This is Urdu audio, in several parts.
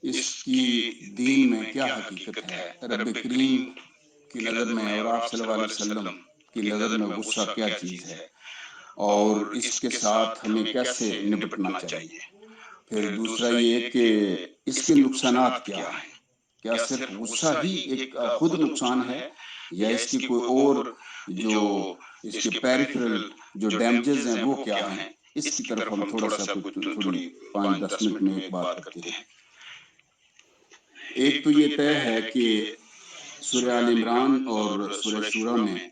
اس کی دین میں کیا حقیقت ہے، رب کریم کی نظر میں اور آپ صلی اللہ علیہ وسلم کی نظر میں غصہ کیا چیز ہے، اور اس کے ساتھ ہمیں کیسے نپٹنا چاہیے۔ پھر دوسرا یہ کہ اس کے نقصانات کیا ہیں، کیا صرف غصہ ہی ایک خود نقصان ہے، یا اس کی کوئی اور جو اس کے پیریفرل جو ڈیمیجز ہیں وہ کیا ہیں۔ اس کی طرف ہم تھوڑا سا تھوڑی 5-10 منٹ میں ایک بات کرتے ہیں۔ ایک تو یہ طے ہے کہ سورہ آل عمران اور سورہ شورى میں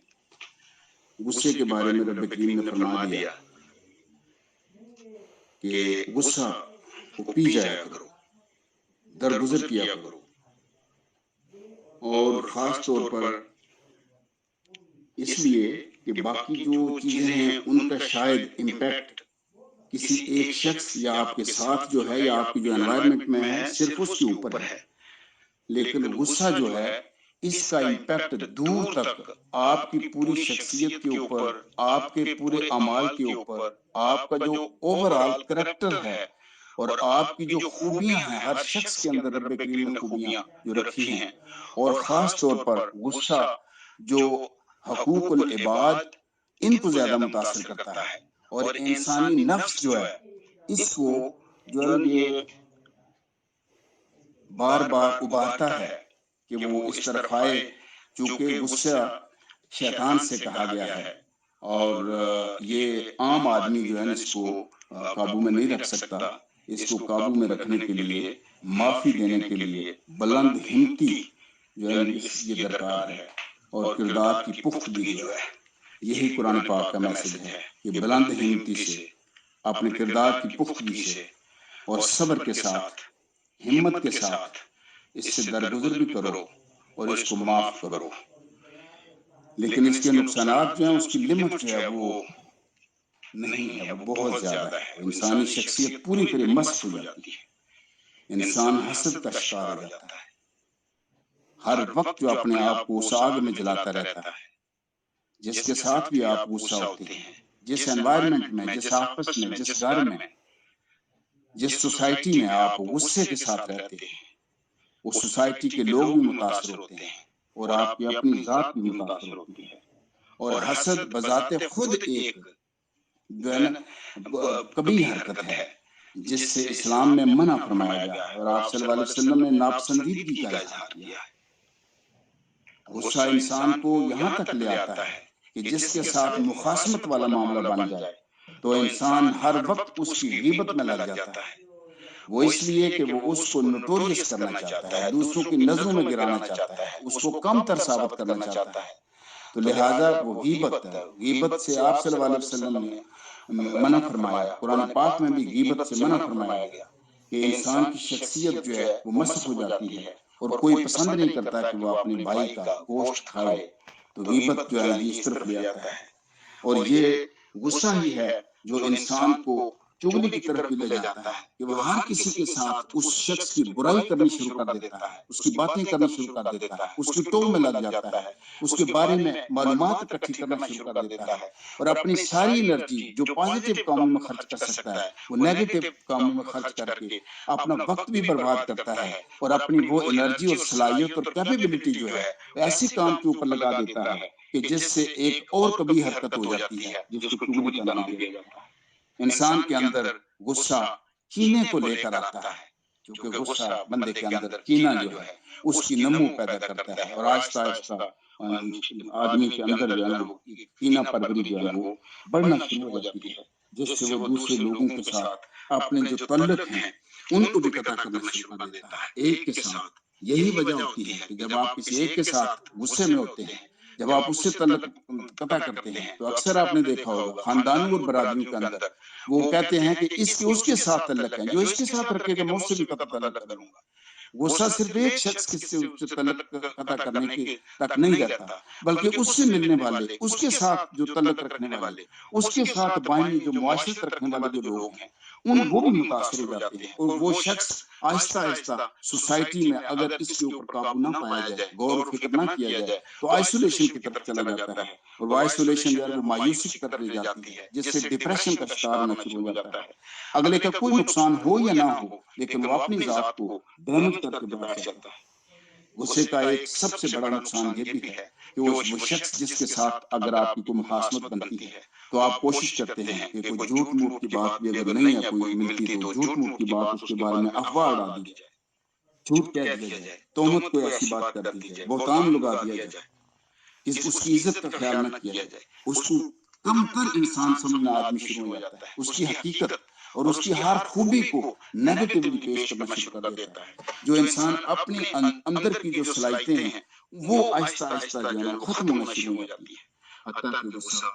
غصے کے بارے میں رب کریم نے فرما دیا کہ غصہ کو پی جایا کرو، درگزر کیا کرو، اور خاص طور پر اس لیے کہ باقی جو چیزیں ہیں ان کا شاید امپیکٹ کسی ایک شخص یا آپ کے ساتھ جو ہے یا آپ کی جو انوائرمنٹ میں ہے صرف اس کے اوپر ہے، لیکن غصہ جو ہے اس کا امپیکٹ دور تک آپ کی پوری شخصیت کے اوپر، آپ کے پورے اعمال کے اوپر، آپ کا جو اوور آل کریکٹر ہے اور آپ کی جو خوبیاں ہیں، ہر شخص کے اندر رب کریم نے خوبیاں جو رکھی ہیں، اور خاص طور پر غصہ جو حقوق العباد ان کو زیادہ متاثر کرتا ہے، اور انسانی نفس جو ہے اس کو جو ہے یہ بار بار ابھارتا ہے کہ وہ اس طرف آئے، چونکہ غصہ شیطان سے کہا گیا ہے، اور یہ عام آدمی جو ہے اس کو قابو میں نہیں رکھ سکتا۔ اس کو قابو میں رکھنے کے لیے، معافی دینے کے لیے بلند ہمتی جو ہے یہ درکار ہے، اور کردار کی پختگی جو ہے، یہی قرآن پاک کا میسج ہے کہ بلند ہمتی سے، اپنے کردار کی پختگی سے اور صبر کے ساتھ، ہمت کے ساتھ اس سے درگزر بھی کرو اور اس کو معاف کرو۔ لیکن اس کے نقصانات جو ہیں اس کی لمٹ جو ہے وہ نہیں ہے، وہ بہت زیادہ ہے، انسانی شخصیت پوری طرح مسخ ہو جاتی ہے، انسان حسد کا شکار ہو جاتا ہے، ہر وقت جو اپنے آپ کو اس آگ میں جلاتا رہتا ہے، جس کے ساتھ بھی آپ غصہ ہوتے ہیں، جس انوائرمنٹ میں، جس آپس میں، جس گھر میں، جس سوسائٹی میں آپ غصے کے ساتھ رہتے ہیں، اس سوسائٹی کے لوگ بھی متاثر ہوتے ہیں اور آپ کی اپنی ذات بھی متاثر ہوتی ہے۔ اور حسد بذات خود ایک جو ہے نا کبھی حرکت ہے جس سے اسلام میں منع فرمایا گیا ہے، اور آپ صلی اللہ علیہ وسلم نے ناپسندیدگی کا اظہار کیا ہے۔ غصہ انسان کو یہاں تک لے آتا ہے کہ جس کے ساتھ مخاصمت والا معاملہ بن جائے تو انسان ہر وقت اس کی غیبت میں لگ جاتا ہے، وہ اس لیے کہ وہ اس کو نوٹوریس کرنا چاہتا ہے، دوسروں کی نظروں میں گرانا چاہتا ہے، اس کو کم تر ثابت کرنا چاہتا ہے، تو لہٰذا وہ غیبت ہے۔ غیبت سے آپ صلی اللہ علیہ وسلم نے منع فرمایا، قرآن پاک میں بھی غیبت سے منع فرمایا گیا کہ انسان کی شخصیت جو ہے وہ مسخ ہو جاتی ہے، اور کوئی پسند نہیں کرتا کہ وہ اپنے بھائی کا گوشت کھائے، تو غیبت جو ہے یہ اس طرف لے آتا ہے، اور یہ غصہ ہی ہے جو انسان کو چغلی کی طرف بھی لے جاتا ہے کہ وہ ہر کسی کے ساتھ اس شخص کی برائی کرنی شروع کر دیتا ہے، اس کی باتیں کرنی شروع کر دیتا ہے، اس کی ٹو میں لگ جاتا ہے، اس کے بارے میں معلومات اکٹھی کرنا شروع کر دیتا ہے، اور اپنی ساری انرجی جو پازیٹیو کاموں میں خرچ کر سکتا ہے وہ نیگیٹو کاموں میں خرچ کر کے اپنا وقت بھی برباد کرتا ہے، اور اپنی وہ انرجی اور صلاحیت اور کیپیبلٹی جو ہے ایسی کام کے اوپر لگا دیتا ہے کہ جس سے ایک اور کبھی حرکت ہو جاتی ہے جس کو چغلی کا نام دیا جاتا ہے۔ انسان کے اندر غصہ کینے کو لے کر آتا ہے، کیونکہ غصہ بندے کے اندر کینہ جو ہے اس کی نمو پیدا کرتا ہے، اور آہستہ آہستہ آدمی کے اندر جو ہے نا وہ کینہ پروری جو ہے وہ بڑھنا شروع ہو جاتی ہے، جس سے وہ دوسرے لوگوں کے ساتھ اپنے جو تعلق ہیں ان کو بھی قطع کرنا شروع کر دیتا ہے ایک کے ساتھ۔ یہی وجہ ہوتی ہے کہ جب آپ کسی ایک کے ساتھ غصے میں ہوتے ہیں، جب آپ اس سے تعلق قطع کرتے ہیں، تو اکثر آپ نے دیکھا ہوگا خاندانوں اور برادریوں کے اندر وہ کہتے ہیں کہ اس کے ساتھ تعلق ہے، جو اس کے ساتھ رکھے گا میں اس سے بھی قطع تعلق کر لوں گا۔ غصہ صرف ایک شخص سے تعلق قطع کرنے کے تک نہیں رہتا، بلکہ اس سے ملنے والے، اس کے ساتھ جو تعلق رکھنے والے، اس کے ساتھ باہمی جو معاشرت رکھنے والے جو لوگ ہیں وہ بھی متاثر ہو جاتے ہیں، اور وہ شخص آہستہ آہستہ سوسائٹی میں اگر اس کے اوپر قابو نہ پایا جائے، غور و فکر نہ کیا جائے، تو آئسولیشن کی طرف چلا جاتا ہے، اور وہ آئسولیشن جو ہے وہ مایوسی کی طرف لے جاتی ہے، جس سے ڈپریشن کا شکار ہونا شروع ہو جاتا ہے۔ اگلے کا کوئی نقصان ہو یا نہ ہو، لیکن وہ اپنی ذات کو ڈیمیج کر کے بیٹھ جاتا ہے۔ غصے کا ایک سب سے بڑا نقصان یہ بھی ہے کہ وہ شخص جس کے ساتھ اگر آپ کی کوئی مخاصمت بنتی ہے تو آپ کوشش کرتے ہیں کہ کوئی جھوٹ موٹ کی بات بھی اگر نہیں ہے کوئی ملتی تو جھوٹ موٹ کی بات اس کے بارے میں افواہ اڑا دی جائے، جھوٹ کہہ دیا جائے، تہمت کوئی ایسی بات کر دی جائے، بہتان لگا دیا جائے، اس کی عزت کا خیال نہ کیا جائے، اس کو کم تر انسان سمجھنا آدمی شروع ہو جاتا ہے، اس کی حقیقت اور اس کی ہر خوبی کو نیگیٹولی پیش کرنا شروع کر دیتا ہے۔ جو انسان اپنے اندر کی جو صلاحیتیں ہیں وہ آہستہ آہستہ جو ہے نا وہ ختم ہونا شروع ہو جاتی ہے، حتیٰ کہ غصہ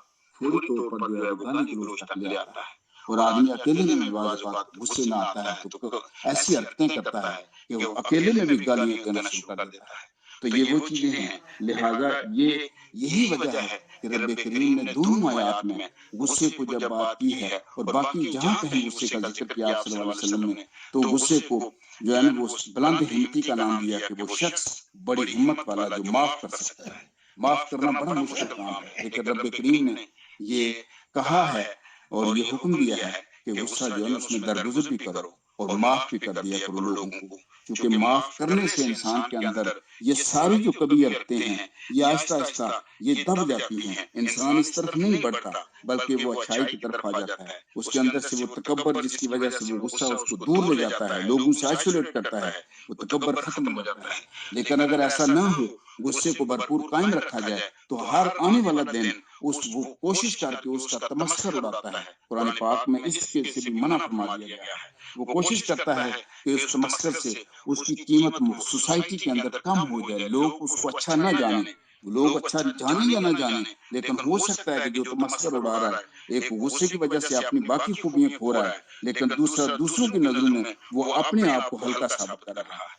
فوری طور پر جو ہے وہ گالی گلوچ تک لے آتا ہے، اور آدمی اکیلے میں بھی بعض اوقات غصے میں آتا ہے تو ایسی حرکتیں کرتا ہے کہ وہ اکیلے میں بھی گالیاں دینا شروع کر دیتا ہے۔ تو یہ وہ چیزیں ہیں، لہٰذا یہی وجہ ہے کہ رب کریم نے دونوں آیات میں غصے کو جب بات کی ہے، اور باقی جہاں کہیں غصے کا ذکر کیا آپ صلی اللہ علیہ وسلم نے، تو غصے کو جو ہے نا وہ بلند ہمتی کا نام دیا کہ وہ شخص بڑی ہمت والا جو معاف کر سکتا ہے۔ معاف کرنا بڑا مشکل کام ہے، لیکن رب کریم نے یہ کہا ہے اور یہ حکم دیا ہے کہ غصہ جو ہے نا اس میں درگزر بھی کرو اور معاف بھی کر دیا کرو لوگوں کو، چونکہ معاف کرنے سے انسان کے اندر یہ ساری جو کبھی حرکتیں ہیں یہ آہستہ آہستہ یہ دب جاتی ہیں، انسان اس طرف نہیں بڑھتا بلکہ وہ اچھائی کی طرف آ جاتا ہے، اس کے اندر سے وہ تکبر جس کی وجہ سے وہ غصہ اس کو دور لے جاتا ہے، لوگوں سے آئسولیٹ کرتا ہے، وہ تکبر ختم ہو جاتا ہے۔ لیکن اگر ایسا نہ ہو، غصے کو بھرپور قائم رکھا جائے تو ہر آنے والا دن وہ کوشش کر کے اس کا تمسخر اڑاتا ہے۔ قرآن پاک میں اس کے سے بھی منع فرما دیا گیا ہے، وہ کوشش کرتا ہے کہ اس تمسخر سے اس کی قیمت سوسائٹی کے اندر کم ہو جائے، لوگ اس کو اچھا نہ جانیں، لوگ اچھا جانیں یا نہ جانیں، لیکن ہو سکتا ہے کہ جو تمسخر اڑا رہا ہے ایک غصے کی وجہ سے اپنی باقی خوبیاں کھو رہا ہے، لیکن دوسروں کی نظروں میں وہ اپنے آپ کو ہلکا ثابت کر رہا ہے۔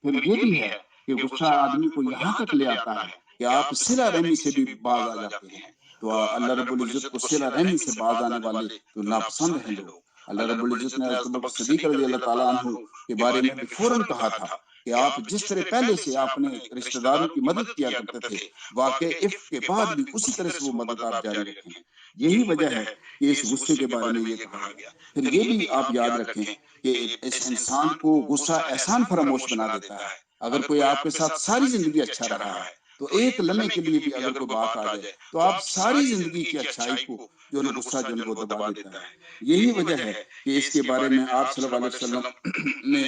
پھر یہ بھی ہے کہ غصہ آدمی کو یہاں تک لے آتا ہے کہ آپ صلہ رحمی سے بھی باز آ جاتے ہیں، تو اللہ رب العزت کو صلہ رحمی سے باز آنے والے تو ناپسند ہیں لوگ۔ اللہ رب العزت نے حضرت ابوبکر صدیق رضی اللہ تعالیٰ عنہ کے بارے میں بھی فوراً کہا تھا کہ آپ جس طرح پہلے سے آپ نے رشتہ داروں کی مدد کیا کرتے تھے، واقع عفو کے بعد بھی اسی طرح سے وہ مدد آپ جاری رکھیں۔ یہی وجہ ہے کہ اس غصے کے بارے میں یہ کہا گیا۔ پھر یہ بھی آپ یاد رکھیں کہ اس انسان کو غصہ احسان فراموش بنا دیتا ہے۔ اگر کوئی آپ کے ساتھ ساری زندگی اچھا رہا ہے تو ایک لمحے کے لیے بھی اگر کوئی بات آ جائے تو آپ ساری زندگی کی اچھائی کو جو ہے غصہ جو ہے وہ دبا دیتا ہے۔ یہی وجہ ہے کہ اس کے بارے میں آپ صلی اللہ علیہ وسلم نے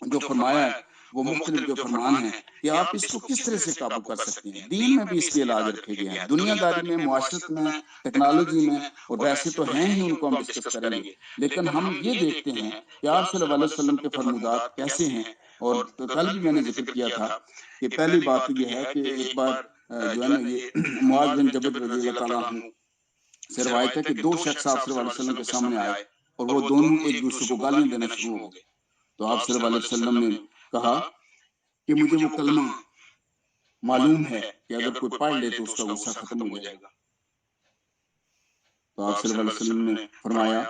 جو فرمایا ہے وہ مختلف جو فرمان ہیں کہ آپ اس کو کس طرح سے قابو کر سکتے ہیں۔ دین میں بھی اس کے علاج رکھے گئے ہیں، دنیا داری میں، معاشرت میں، ٹیکنالوجی میں، اور ویسے تو ہیں ہی، ان کو ہم ڈسکس کریں گے، لیکن ہم یہ دیکھتے ہیں کہ آپ صلی اللہ علیہ وسلم کے فرمودات کیسے ہیں۔ اور کل بھی میں نے ذکر کیا تھا کہ پہلی بات تو یہ ہے کہ ایک بار جو ہے نا یہ معاذ بن جبل رضی اللہ تعالیٰ عنہ سے روایت ہے کہ دو شخص آپ صلی اللہ علیہ وسلم کے سامنے آئے اور وہ دونوں ایک دوسرے کو گالیاں دینا شروع ہو گئے، تو آپ صلی اللہ علیہ وسلم نے کہا کہ مجھے وہ کلمہ معلوم ہے کہ اگر کوئی پڑھ لے تو اس کا غصہ ختم ہو جائے گا۔ تو آپ صلی اللہ علیہ وسلم نے فرمایا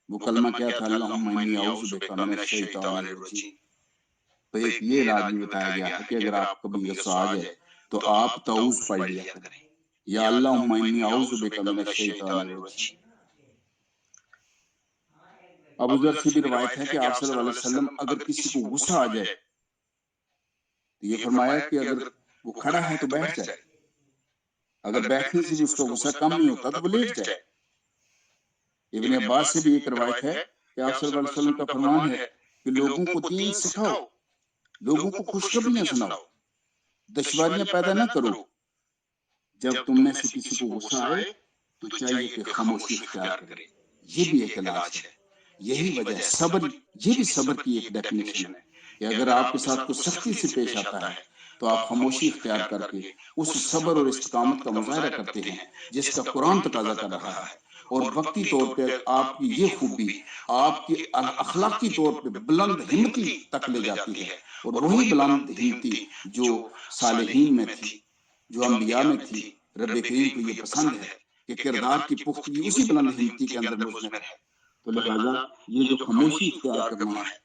وہ کلمہ کیا تھا؟ اللہم انی اعوذ بک من الشیطان الرجیم۔ تو ایک یہ علاج بھی بتایا گیا ہے کہ اگر آپ کبھی غصہ آ جائے تو آپ تعوذ پڑھ لیا کریں، یا اللہم انی اعوذ بک من الشیطان الرجیم۔ ابو ذر سے بھی روایت ہے کہ آپ صلی اللہ علیہ وسلم اگر کسی کو غصہ آ جائے تو یہ فرمایا کہ اگر وہ کھڑا ہے تو بیٹھ جائے، اگر بیٹھنے سے بھی اس کا غصہ کم نہیں ہوتا تو وہ لیٹ جائے۔ ابن عباس سے بھی ایک روایت ہے کہ آپ صلی اللہ علیہ وسلم کا فرمان ہے کہ لوگوں کو دین سکھاؤ، لوگوں کو خوشخبریاں سناؤ، دشواریاں پیدا نہ کرو، جب تم میں سے کسی کو غصہ آئے تو چاہیے کہ خاموشی اختیار کرے۔ یہ بھی ایک علاج ہے، یہی وجہ ہے صبر، یہ بھی صبر کی ایک ڈیفینیشن ہے کہ اگر آپ کے ساتھ کوئی سختی سے پیش آتا ہے تو آپ خاموشی اختیار کر کے اس صبر اور استقامت کا مظاہرہ کرتے ہیں جس کا قرآن تقاضا کر رہا ہے، اور وقتی طور پہ آپ کی یہ خوبی آپ کی اخلاقی طور پہ بلند ہمتی تک لے جاتی ہے، اور وہی بلند ہمتی جو صالحین میں تھی، جو انبیاء میں تھی۔ رب کریم کو یہ پسند ہے کہ کردار کی پختگی اسی بلند ہمتی کے اندر مضمر ہے۔ تو لہذا یہ جو خاموشی اختیار کرنا ہے،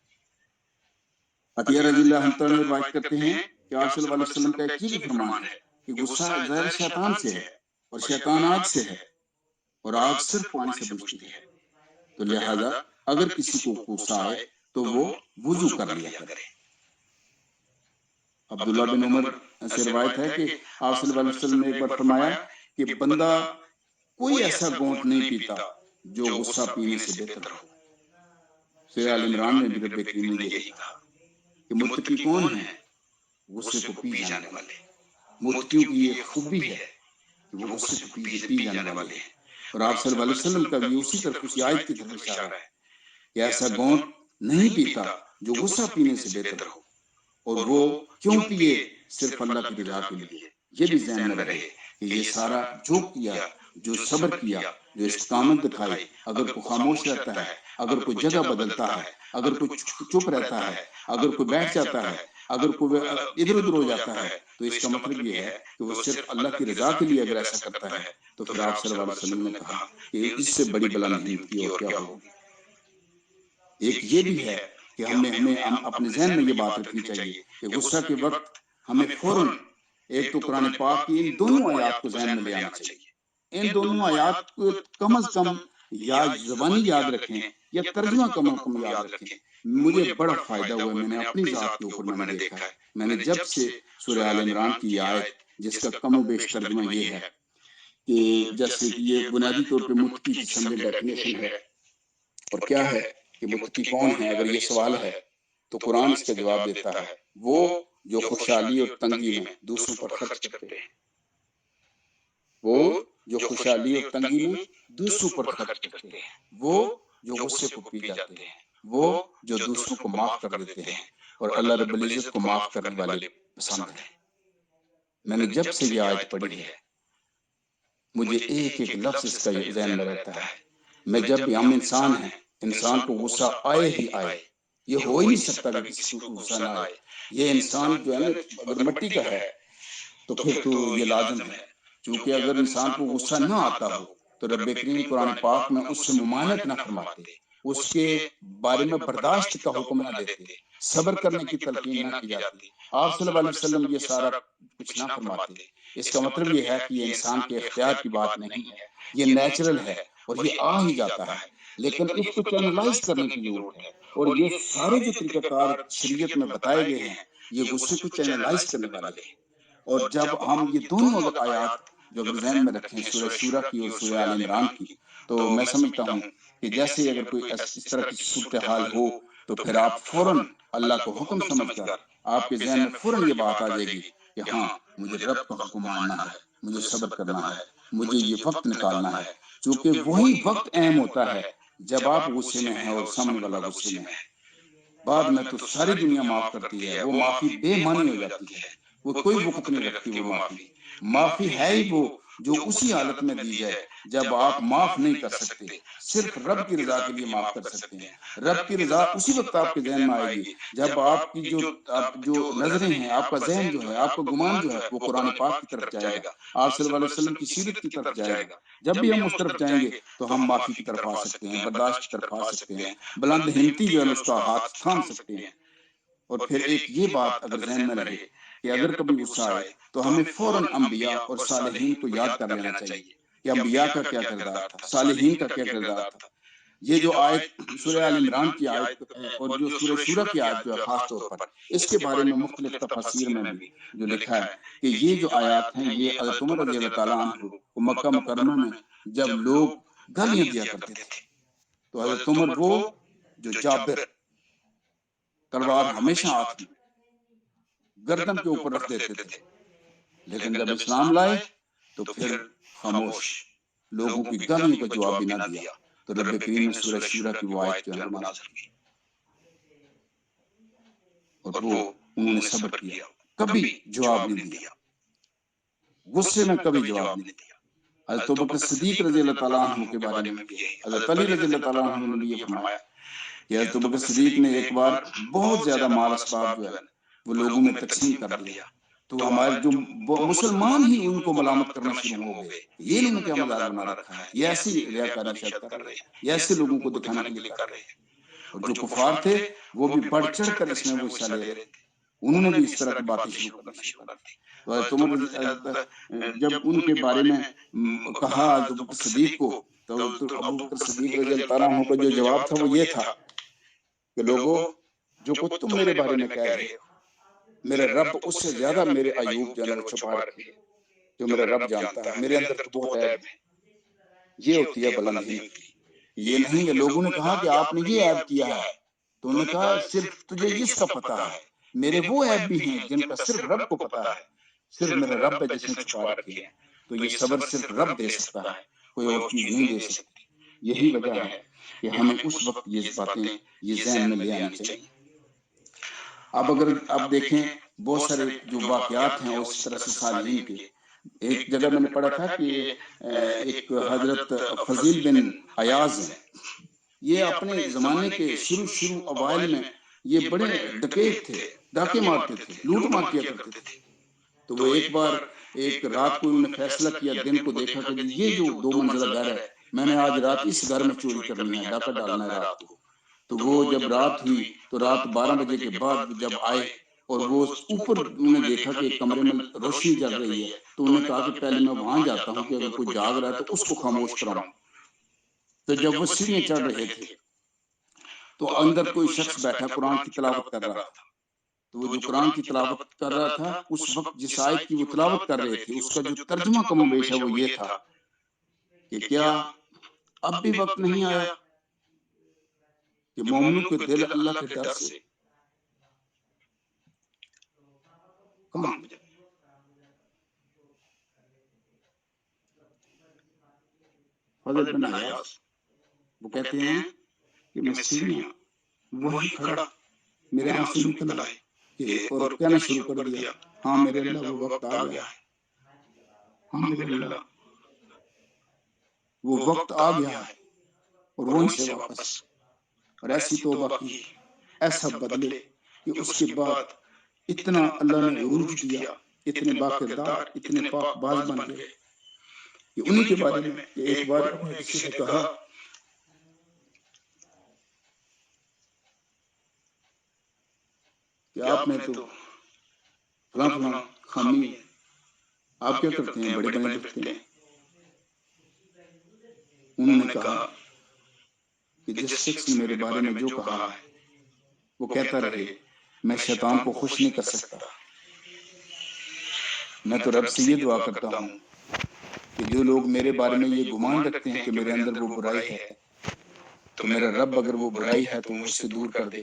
عطیہ رضی اللہ عنہ روایت کرتے ہیں کہ آپ صلی اللہ علیہ وسلم کا ایک یہ بھی فرمان ہے کہ غصہ ظاہر شیطان سے ہے اور شیطان آگ سے ہے اور آگ صرف پانی سے بجھتی ہے، تو لہذا اگر کسی کو غصہ آئے تو وہ وضو کر لیا کرے۔ عبداللہ بن عمر سے روایت ہے کہ آپ صلی اللہ علیہ وسلم نے ایک بار فرمایا کہ بندہ کوئی ایسا گھونٹ نہیں پیتا جو غصہ پینے سے بہتر ہو۔ سورہ آل عمران میں بھی رب کریم نے یہی کہا کہ متقی کون ہیں؟ غصے کو پی جانے والے۔ متقیوں کی یہ خوبی ہے کہ وہ غصے کو پی جانے والے ہیں، اور آپ صلی اللہ علیہ وسلم کا بھی اسی طرف، اسی آیت کی طرف اشارہ ہے کہ ایسا گھونٹ نہیں پیتا جو غصہ پینے سے بہتر ہو، اور وہ کیوں پیے؟ صرف اللہ کی رضا کے لیے۔ یہ بھی ذہن میں رہے کہ یہ سارا جو کیا، جو صبر کیا، جو استقامت دکھائی، اگر کوئی خاموش رہتا ہے، اگر کوئی جگہ بدلتا ہے، اگر کوئی چپ رہتا ہے، اگر کوئی بیٹھ جاتا ہے، اگر کوئی ادھر ادھر ہو جاتا ہے، تو اس کا مطلب یہ ہے کہ وہ صرف اللہ کی رضا کے لیے اگر ایسا کرتا ہے، تو پھر آپ صلی اللہ علیہ وسلم نے کہا کہ اس سے بڑی بلا محنت کی اور کیا ہوگی۔ ایک یہ بھی ہے کہ ہمیں اپنے ذہن میں یہ بات رکھنی چاہیے کہ غصہ کے وقت ہمیں فوراً ایک تو قرآن پاک کی ان دونوں آیات کو ذہن میں لے آنا چاہیے۔ ان دونوں آیات کو کم از کم یا زبانی یاد رکھیں یا ترجمہ کم از کم یاد رکھیں۔ مجھے بڑا فائدہ ہوا، میں نے اپنی ذات کے اوپر میں نے دیکھا ہے، میں نے جب سے سورہ آل عمران کی یہ آیت جس کا کم و بیش ترجمہ یہ ہے کہ جیسے کہ یہ بنیادی طور پہ متقی کی سمجھے ڈیفینیشن ہے، اور کیا ہے کہ متقی کون ہے، اگر یہ سوال ہے تو قرآن اس کا جواب دیتا ہے، وہ جو خوشحالی اور تنگی میں دوسروں پر خرچ کرتے ہیں، وہ جو خوشحالی اور تنگی میں دوسروں پر خرچ کرتے ہیں، وہ جو غصے کو پی جاتے ہیں، وہ جو دوسروں کو معاف کر دیتے ہیں، اور اللہ رب العزت کو معاف کرنے والے پسند ہیں۔ میں نے جب سے یہ آیت پڑھی ہے مجھے ایک ایک لفظ اس کا ذہن میں رہتا ہے۔ میں جب بھی، ہم انسان ہیں، انسان کو غصہ آئے ہی آئے، یہ ہو ہی نہیں سکتا کہ کسی کو غصہ نہ آئے۔ یہ انسان جو ہے نا، اگر مٹی کا ہے تو پھر تو یہ لازم ہے، چونکہ اگر انسان کو غصہ نہ آتا ہو تو رب کریم قرآن پاک میں اس سے ممانعت نہ فرماتے، اس کے بارے میں برداشت کا حکم نہ دیتے، صبر کرنے کی تلقین نہ کی جاتی، آپ صلی اللہ علیہ وسلم یہ سارا کچھ نہ فرماتے۔ اس کا مطلب یہ ہے کہ یہ انسان کے اختیار کی بات نہیں ہے، یہ نیچرل ہے اور یہ آ ہی جاتا ہے، لیکن اس کو چینلائز کرنے کی ضرورت ہے، اور یہ سارے جو طریقہ کار شریعت میں بتائے گئے ہیں یہ غصے کو چینلائز کرنے والے ہیں۔ اور جب ہم یہ دونوں اگر آیات جو اگر ذہن میں رکھیں، سورہ شورہ کی اور سورہ آل عمران کی، تو میں سمجھتا ہوں کہ جیسے اگر کوئی اس طرح کی صورتحال ہو تو پھر آپ فوراً اللہ کو حکم سمجھ کر آپ کے ذہن میں فوراً یہ بات آ جائے گی کہ ہاں مجھے رب کا حکم ماننا ہے، مجھے صبر کرنا ہے، مجھے یہ وقت نکالنا ہے، چونکہ وہی وقت اہم ہوتا ہے جب آپ غصے میں ہیں اور سامنے والا غصے میں ہے۔ بعد میں تو ساری دنیا معاف کرتی ہے، وہ معافی بے معنی ہو جاتی ہے، وہ کوئی وقت نہیں رکھتی وہ معافی۔ معافی ہے ہی وہ جو اسی حالت میں دی جائے جب آپ معاف نہیں کر سکتے، صرف رب کی رضا کے لیے معاف کر سکتے ہیں۔ رب کی رضا اسی وقت آپ کے ذہن میں آئے گی جب آپ کی جو نظریں ہیں، آپ کا ذہن جو ہے، آپ کا گمان جو ہے وہ قرآن پاک کی طرف جائے گا، آپ صلی اللہ علیہ وسلم کی سیرت کی طرف جائے گا۔ جب بھی ہم اس طرف جائیں گے تو ہم معافی کی طرف آ سکتے ہیں، برداشت کی طرف آ سکتے ہیں، بلند ہمتی جو ہے اس کا ہاتھ تھام سکتے ہیں۔ اور پھر ایک یہ بات اگر ذہن میں رہے کہ اگر کبھی غصہ آئے تو ہمیں فوراً انبیاء اور صالحین کو یاد کر لینا چاہیے کہ انبیاء کا کیا کردار تھا، صالحین کا کیا کردار تھا۔ یہ جو آیت سورہ آل عمران کی آیت اور جو سورہ شورہ کی آیت جو ہے خاص طور پر، اس کے بارے میں مختلف تفاسیر میں بھی جو لکھا ہے کہ یہ جو آیات ہیں یہ حضرت عمر رضی اللہ تعالیٰ عنہ کو مکہ مکرمہ میں جب لوگ گالیاں دیا کرتے تھے تو حضرت عمر وہ جو جابر تلوار ہمیشہ ہاتھ میں گردن کے اوپر رکھ دیتے تھے، لیکن جب اسلام لائے تو پھر خاموش، لوگوں کی گالیوں کا جواب بھی نہ دیا، تو رب کریم نے سورہ شورہ کی وہ آیت جو ہے نازل کی اور وہ انہوں نے صبر کیا، کبھی جواب نہیں دیا، غصے میں کبھی جواب نہیں دیا۔ حضرت ابوبکر صدیق رضی اللہ تعالیٰ عنہ کے بارے میں بھی یہی، حضرت علی رضی اللہ تعالیٰ عنہ نے بھی یہ فرمایا کہ حضرت ابوبکر صدیق نے ایک بار بہت زیادہ مال اسباب جو ہے وہ لوگوں میں تقسیم کر دیا، تو ہمارے جو مسلمان ہی ان کو ملامت کرنا شروع ہو گئے، یہ انہوں نے کیا مذاق بنا رکھا ہے، یہ ایسی ریاکاری شاید کر رہے ہیں، یہ ایسے لوگوں کو دکھانے کے لیے کر رہے ہیں۔ اور جو کفار تھے وہ بھی بڑھ چڑھ کر اس میں وہ حصہ لے رہے تھے، انہوں نے بھی اس طرح کی باتیں شروع کرنا شروع کر دی۔ تو حضرت عمر جب ان کے بارے میں کہا حضرت ابوبکر صدیق کو، تو ابوبکر صدیق رضی اللہ تعالیٰ عنہ کا جو جواب تھا وہ یہ تھا کہ لوگوں، جو کچھ تم میرے بارے میں کہہ رہے ہو، میرے رب اس سے زیادہ میرے عیوب جو ہے وہ چھپا رکھے ہیں، جو میرا رب جانتا ہے، میرے اندر تو بہت عیب ہے۔ یہ ہوتی ہے بلند ہمتی، یہ نہیں کہ لوگوں نے کہا کہ آپ نے یہ عیب کیا ہے، تو انہوں نے کہا صرف تجھے اس کا پتہ ہے، میرے وہ عیب بھی ہیں جن کا صرف رب کو پتہ ہے، صرف میرا رب ہے جس نے چھپا رکھے ہیں۔ تو یہ صبر صرف رب دے سکتا ہے، کوئی اور چیز نہیں دے سکتی۔ یہی وجہ ہے کہ ہمیں اس وقت یہ باتیں یہ ذہن میں لے آنی چاہیے۔ اب دیکھیں بہت سارے جو واقعات ہیں اس طرح سے صالحین کے، ایک جگہ میں نے پڑھا تھا کہ ایک حضرت فضیل بن عیاض ہیں، یہ اپنے زمانے کے شروع اوائل میں یہ بڑے ڈکیت تھے، ڈاکے مارتے تھے، لوٹ مار کیا کرتے تھے۔ تو وہ ایک بار ایک رات کو انہوں نے فیصلہ کیا، دن کو دیکھا کہ یہ جو 2 منزلہ گھر ہے، میں نے آج رات اس گھر میں چوری کرنی ہے، ڈاکہ ڈالنا ہے رات کو۔ تو وہ جب رات ہوئی تو رات 12 بجے کے بعد جب آئے اور وہ اوپر انہوں نے دیکھا کہ کمرے میں روشنی جل رہی ہے، تو انہوں نے کہا کہ پہلے میں وہاں جاتا ہوں کہ اگر کوئی جاگ رہا ہے تو اس کو خاموش کراؤں۔ تو جب وہ سیڑھیاں چڑھ رہے تھے تو اندر کوئی شخص بیٹھا قرآن کی تلاوت کر رہا تھا۔ تو وہ جو قرآن کی تلاوت کر رہا تھا، اس وقت جس آیت کی وہ تلاوت کر رہے تھے اس کا جو ترجمہ کم و بیش ہے وہ یہ تھا کہ کیا اب بھی وقت نہیں آیا کہ مومنوں کے دل اللہ کے ڈر سے کہاں فضل بن عیاض وہ کہتے ہیں کہ میں سیڑھیاں وہی کھڑا میرے آنسو نکل آئے کہ اور کہنا شروع کر دیا، ہاں میرے اللہ وہ وقت آ گیا ہے، ہاں میرے اللہ وہ وقت آ گیا ہے، اور وہیں سے واپس اور ایسی توبہ کی، ایسا بدلے کہ اس کے بعد اتنا اللہ نے عروج دیا، اتنے باکردار، اتنے پاک باز بن گئے کہ انہی کے بارے میں کہ ایک بار انہیں کسی نے کہا کہ آپ میں تو فلاں فلاں خامی ہے، آپ کیا کرتے ہیں، بڑے بنے دکھتے ہیں۔ انہوں نے کہا کہ جس شخص نے میرے بارے میں جو کہا ہے وہ کہتا رہے، میں شیطان کو خوش نہیں کر سکتا، میں تو رب سے یہ دعا کرتا ہوں کہ جو لوگ میرے بارے میں یہ گمان رکھتے ہیں کہ میرے اندر وہ برائی ہے، تو میرا رب اگر وہ برائی ہے تو وہ اس سے دور کر دے۔